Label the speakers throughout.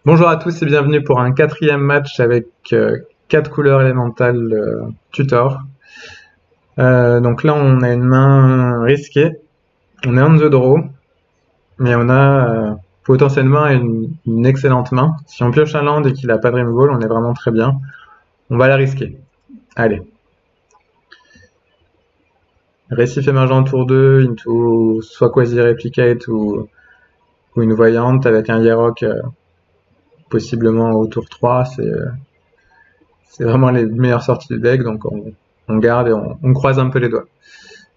Speaker 1: Bonjour à tous et bienvenue pour un quatrième match avec 4 couleurs élémentales tutor. Donc là on a une main risquée, on est on the draw, mais on a potentiellement une excellente main. Si on pioche un land et qu'il n'a pas de removal, on est vraiment très bien. On va la risquer. Allez. Récif émergent tour 2, into soit quasi-replicate ou une voyante avec un Yarok possiblement au tour 3, c'est vraiment les meilleures sorties du deck, donc on garde et on croise un peu les doigts.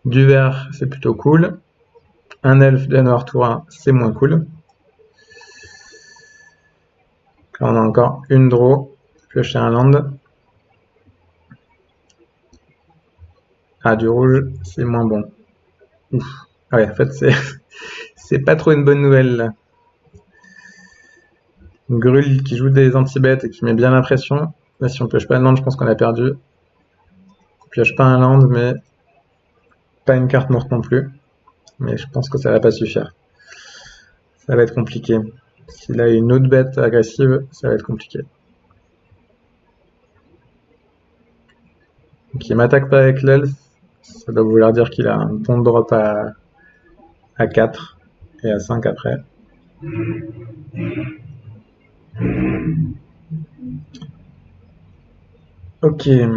Speaker 1: Du vert, c'est plutôt cool. Un elfe de noir tour 1, c'est moins cool. Là, on a encore une draw. Piocher un land. Ah, du rouge, c'est moins bon. Ouf. Ah ouais, en fait, c'est pas trop une bonne nouvelle, là. Une Grul qui joue des anti-bêtes et qui met bien la pression. Là, si on pioche pas un land, je pense qu'on a perdu. On pioche pas un land, mais pas une carte morte non plus. Mais je pense que ça va pas suffire. Ça va être compliqué. S'il a une autre bête agressive, ça va être compliqué. Donc il m'attaque pas avec l'elfe. Ça doit vouloir dire qu'il a un bon drop à 4 et à 5 après. Ok. Ouais,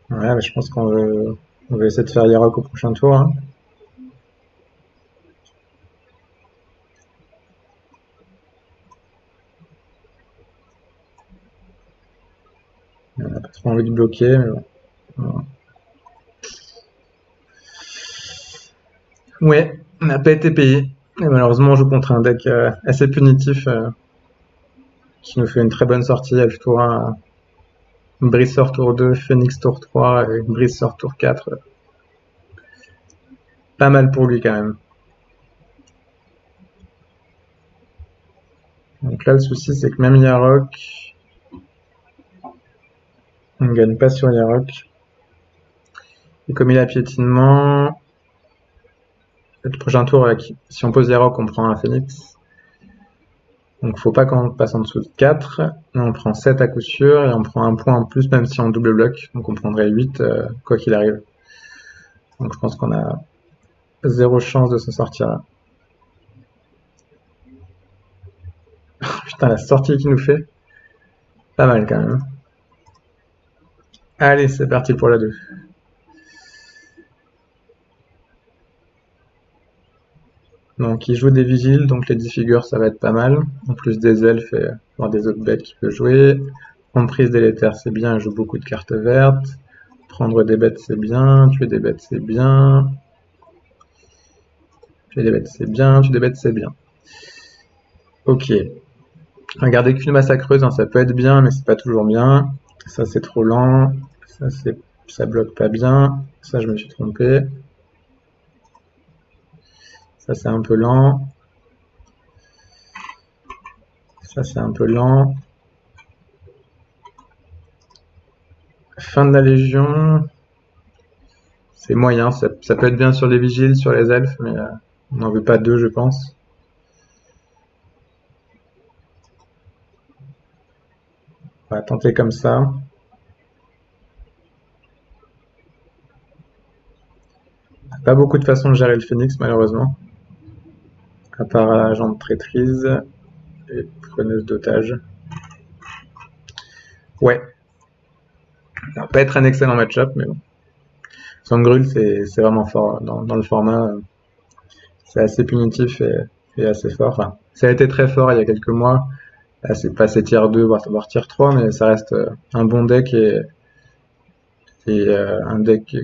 Speaker 1: mais je pense on va essayer de faire Yarok au prochain tour, hein. On n'a pas trop envie de bloquer, mais bon. Voilà. Ouais, on n'a pas été payé. Et malheureusement, on joue contre un deck assez punitif qui nous fait une très bonne sortie. Elf tour 1, Briseur tour 2, Phoenix tour 3 et Briseur tour 4. Pas mal pour lui quand même. Donc là, le souci, c'est que même Yarok, on ne gagne pas sur Yarok. Et comme il a piétinement, le prochain tour, si on pose Yarok, on prend un Phoenix. Donc faut pas qu'on passe en dessous de 4. On prend 7 à coup sûr et on prend un point en plus même si on double bloc. Donc on prendrait 8 quoi qu'il arrive. Donc je pense qu'on a zéro chance de s'en sortir là. Putain, la sortie qu'il nous fait, pas mal quand même. Allez, c'est parti pour la 2. Donc il joue des vigiles, donc les 10 figures ça va être pas mal. En plus des elfes et voire des autres bêtes qu'il peut jouer. Emprise délétère c'est bien, il joue beaucoup de cartes vertes. Prendre des bêtes c'est bien, tuer des bêtes c'est bien. Tuer des bêtes c'est bien, tuer des bêtes c'est bien. Ok. Regarder qu'une massacreuse, hein, ça peut être bien, mais c'est pas toujours bien. Ça, c'est trop lent. Ça bloque pas bien. Ça, je me suis trompé. Ça, c'est un peu lent. Ça, c'est un peu lent. Fin de la Légion, c'est moyen. Ça peut être bien sur les vigiles, sur les elfes, mais on n'en veut pas deux, je pense. On va tenter comme ça. Pas beaucoup de façons de gérer le phénix, malheureusement. À part agent de traîtrise et preneuse d'otages. Ouais, ça va pas être un excellent match-up, mais bon. Sandgrul, c'est vraiment fort dans le format. C'est assez punitif et assez fort. Enfin, ça a été très fort il y a quelques mois. Là, c'est passé tier 2, voire tier 3, mais ça reste un bon deck et un deck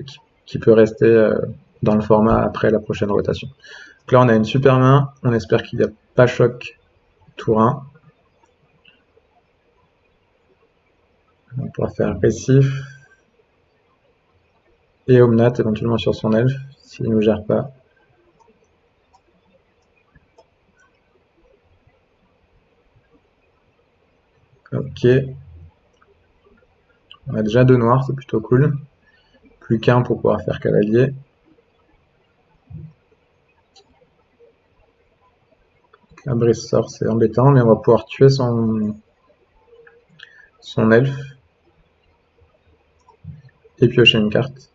Speaker 1: qui peut rester dans le format après la prochaine rotation. Donc là, on a une super main. On espère qu'il n'y a pas choc tour 1. On pourra faire récif et Omnat éventuellement sur son elfe s'il ne nous gère pas. Ok. On a déjà 2 noirs, c'est plutôt cool. Plus qu'un pour pouvoir faire cavalier. Un brise sort, c'est embêtant, mais on va pouvoir tuer son elfe. Et piocher une carte.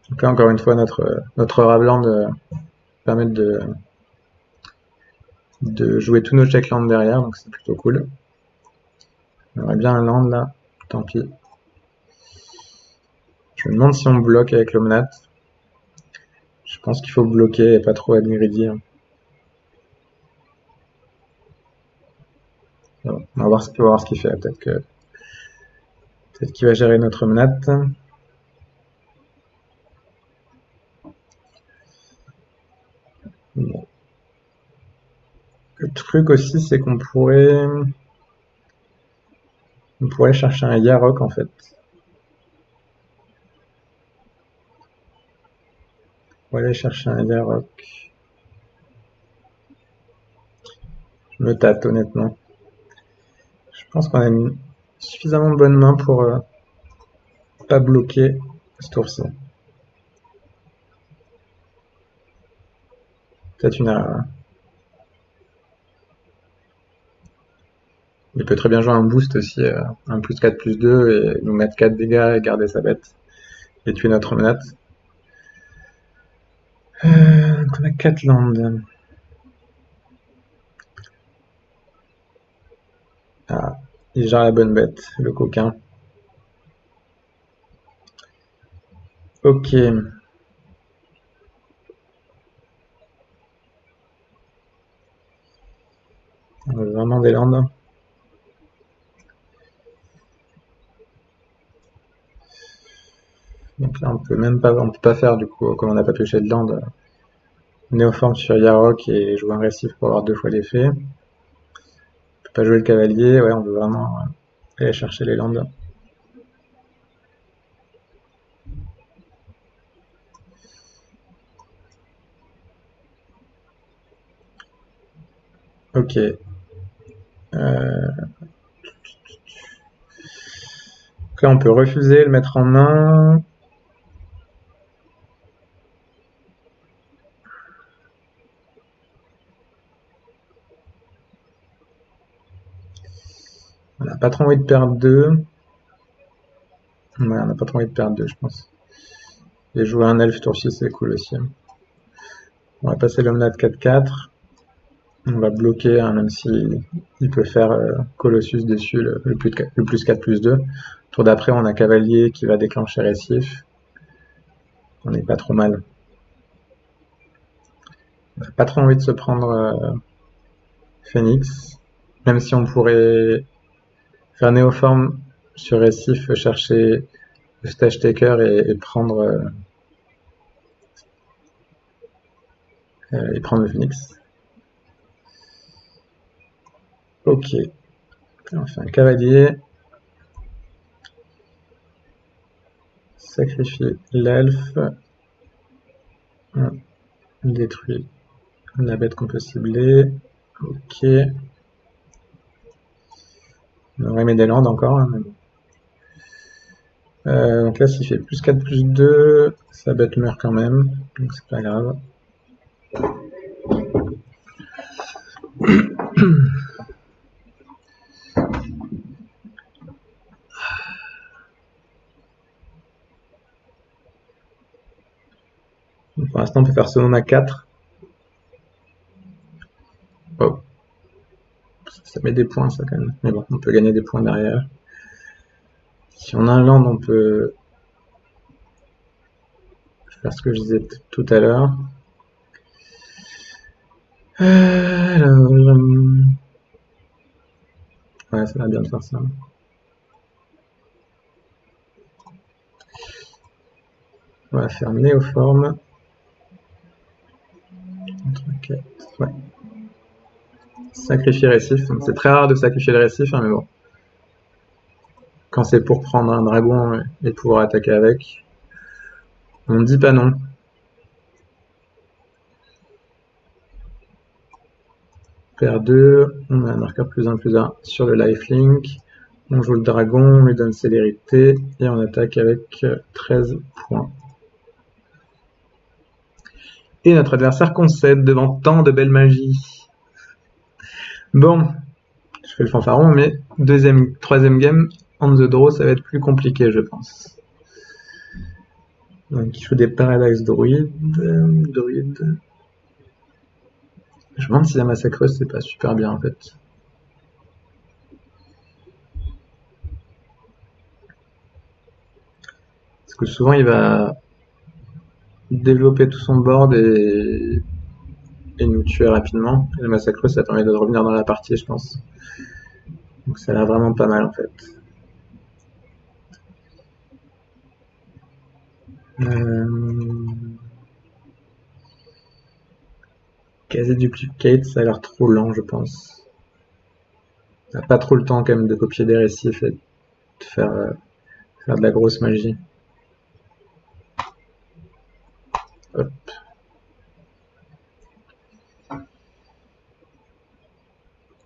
Speaker 1: Donc là, encore une fois, notre Ravland permet de jouer tous nos checklands derrière, donc c'est plutôt cool. On aurait bien un land là, tant pis. Je me demande si on bloque avec l'Omnat. Je pense qu'il faut bloquer et pas trop être greedy. On va voir ce qu'il fait. Peut-être qu'il va gérer notre Omnat. Bon. Le truc aussi, c'est qu'on pourrait chercher un Yarok en fait. On va aller chercher un Yarok. Je me tâte honnêtement. Je pense qu'on a une suffisamment bonne main pour pas bloquer ce tour-ci. Peut-être une erreur. Il peut très bien jouer un boost aussi, un plus 4 plus 2 et nous mettre 4 dégâts et garder sa bête. Et tuer notre menate. Donc on a 4 landes. Ah, il gère la bonne bête, le coquin. Ok. On a vraiment des landes. Donc là on peut pas faire du coup, comme on n'a pas pioché de land, néoforme sur Yarok et jouer un récif pour avoir 2 fois l'effet. On peut pas jouer le cavalier, ouais on veut vraiment aller chercher les landes. Ok. Donc là on peut refuser, le mettre en main. On n'a pas trop envie de perdre 2. Ouais, on n'a pas trop envie de perdre 2, je pense. Et jouer un elfe tour 6, c'est cool aussi. On va passer l'Omnat 4-4. On va bloquer, hein, même si il peut faire Colossus dessus, le plus 4 plus 2. Tour d'après, on a Cavalier qui va déclencher Récif. On n'est pas trop mal. On n'a pas trop envie de se prendre Phoenix. Même si on pourrait faire Néoforme sur Récif, chercher le Stage Taker et prendre le Phoenix. Ok. On fait un cavalier. Sacrifie l'elfe. On détruit la bête qu'on peut cibler. Ok. On aurait mis des landes encore. Hein, mais bon. Donc là, s'il fait plus 4 plus 2, sa bête meurt quand même. Donc c'est pas grave. Donc pour l'instant, on peut faire Sonoma 4. Oh. Ça met des points, ça, quand même. Mais bon, on peut gagner des points derrière. Si on a un land, on peut faire ce que je disais tout à l'heure. Ouais, ça va bien de faire ça. On va faire Néoforme. Ouais. Sacrifier Récif. C'est très rare de sacrifier le Récif, hein, mais bon. Quand c'est pour prendre un dragon et pouvoir attaquer avec, on ne dit pas non. On perd 2, on a un marqueur +1/+1 sur le lifelink, on joue le dragon, on lui donne célérité, et on attaque avec 13 points. Et notre adversaire concède devant tant de belle magie. Bon, je fais le fanfaron, mais troisième game, on the draw, ça va être plus compliqué, je pense. Donc il joue des Parallax Druides. Je me demande si la massacreuse c'est pas super bien en fait. Parce que souvent il va développer tout son board et nous tuer rapidement. Et la massacreuse ça permet de revenir dans la partie je pense. Donc ça a l'air vraiment pas mal en fait. Quasi duplicate, ça a l'air trop lent je pense. On n'a pas trop le temps quand même de copier des récifs et de faire de la grosse magie. Hop.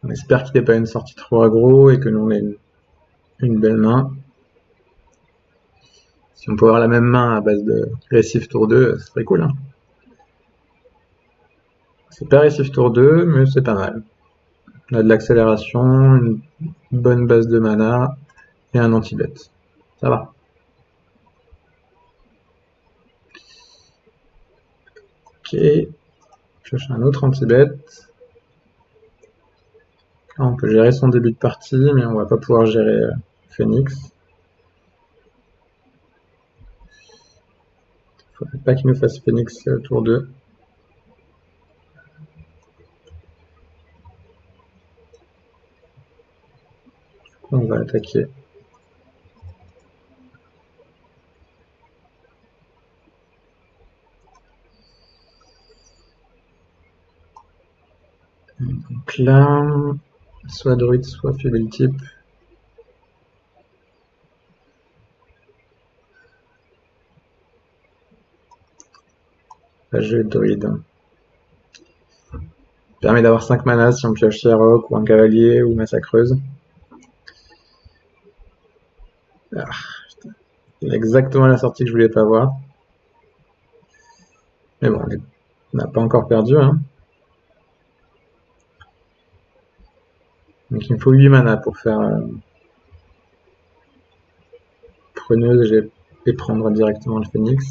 Speaker 1: On espère qu'il n'est pas une sortie trop aggro et que nous on ait une belle main. Si on peut avoir la même main à base de récif tour 2, ce serait cool. Hein. C'est pas récif tour 2, mais c'est pas mal. On a de l'accélération, une bonne base de mana et un anti-bet. Ça va. Ok. Je cherche un autre anti-bet. On peut gérer son début de partie, mais on va pas pouvoir gérer Phoenix. Faudrait pas qu'il nous fasse Phoenix tour 2. On va attaquer. Donc là, soit druide, soit faible type. Là, je vais druide. Permet d'avoir 5 manas si on pioche Sherrock ou un cavalier ou massacreuse. Ah, c'est exactement la sortie que je voulais pas voir. Mais bon, on n'a pas encore perdu. Hein. Donc il me faut 8 mana pour faire preneuse et prendre directement le phénix.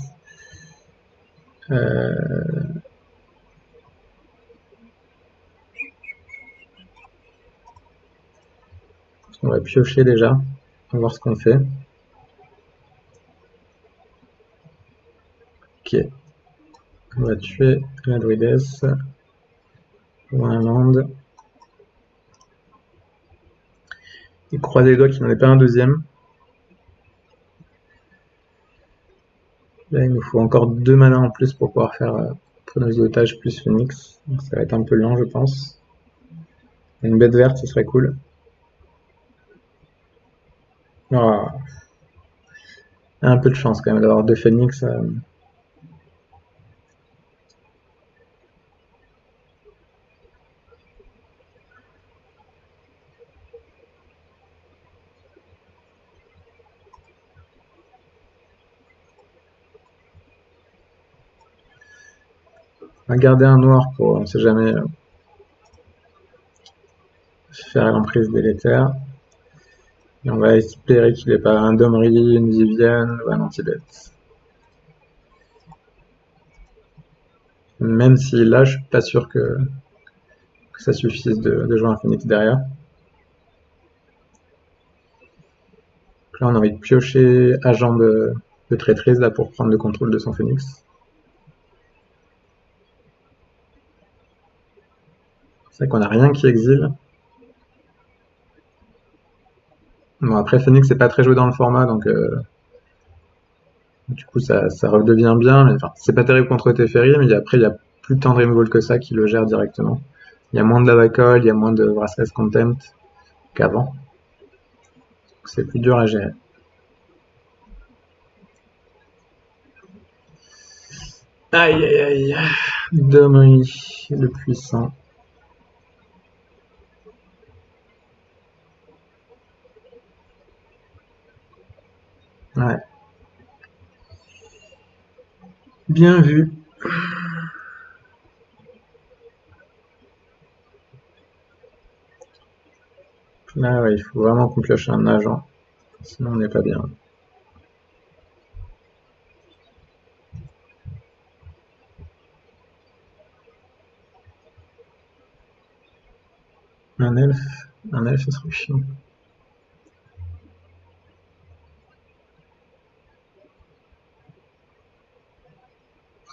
Speaker 1: On va piocher déjà. On va voir ce qu'on fait. Ok. On va tuer la druidesse. Ou un land. Et croiser les doigts qu'il n'en ait pas un deuxième. Là, il nous faut encore 2 mana en plus pour pouvoir faire preneuse d'otage plus phénix. Donc ça va être un peu lent, je pense. Une bête verte, ce serait cool. Oh. Un peu de chance quand même d'avoir 2 phénix. On va garder un noir pour, on ne sait jamais, faire l'emprise délétère. Et on va espérer qu'il n'ait pas un Domri, une Viviane ou un anti-bet. Même si là, je suis pas sûr que ça suffise de jouer un phénix derrière. Donc là, on a envie de piocher agent de traîtrise là pour prendre le contrôle de son phénix. C'est vrai qu'on n'a rien qui exile. Bon, après, Phoenix c'est pas très joué dans le format, donc du coup ça redevient bien. Mais enfin, c'est pas terrible contre Teferi, mais après il y a plus tant de removal que ça qui le gère directement. Il y a moins de lava coil, il y a moins de Vraska's Contempt qu'avant. C'est plus dur à gérer. Aïe aïe aïe. Domri, le puissant. Bien vu. Là, ouais, il faut vraiment qu'on pioche un agent. Sinon, on n'est pas bien. Un elfe, ça serait chiant.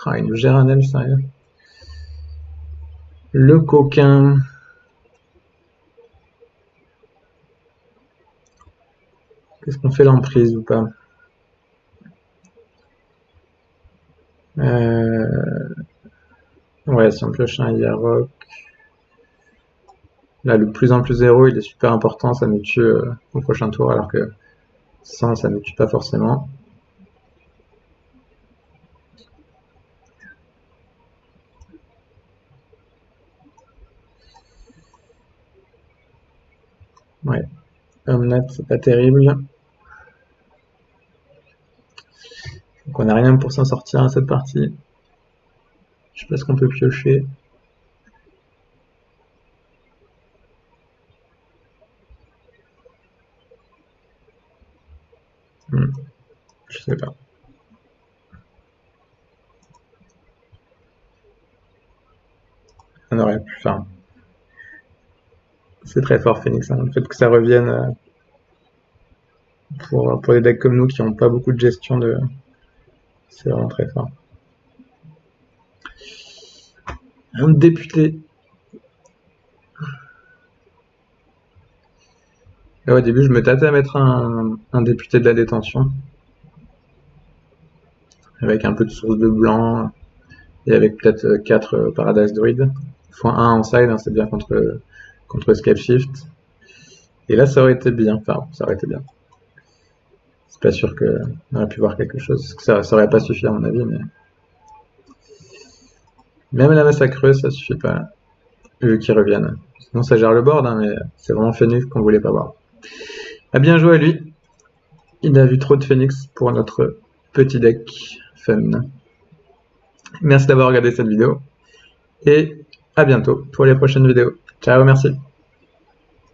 Speaker 1: Ah, il nous gère un elfe, sérieux. Le coquin. Qu'est-ce qu'on fait l'emprise ou pas? Ouais, si on pioche un Yarok. Là, le plus 1 plus 0, il est super important, ça nous tue au prochain tour, alors que sans, ça ne nous tue pas forcément. Ouais, Omnat, c'est pas terrible. Donc on n'a rien pour s'en sortir à cette partie. Je sais pas ce qu'on peut piocher. Je sais pas. On aurait pu faire. C'est très fort Phoenix, hein. Le fait que ça revienne pour des decks comme nous qui n'ont pas beaucoup de gestion de. C'est vraiment très fort. Un député. Là, au début, je me tâtais à mettre un député de la détention. Avec un peu de source de blanc. Et avec peut-être 4 Paradise Druid. Fois 1 en side, hein, c'est bien contre Scape Shift. Et là, ça aurait été bien. Enfin, ça aurait été bien. C'est pas sûr qu'on aurait pu voir quelque chose. Ça aurait pas suffi à mon avis, mais. Même la massacreuse, ça suffit pas. Vu qu'ils reviennent. Sinon, ça gère le board, hein, mais c'est vraiment Phoenix qu'on voulait pas voir. Ah, bien joué à lui. Il a vu trop de Phoenix pour notre petit deck fun. Merci d'avoir regardé cette vidéo. Et à bientôt pour les prochaines vidéos. Ciao, merci.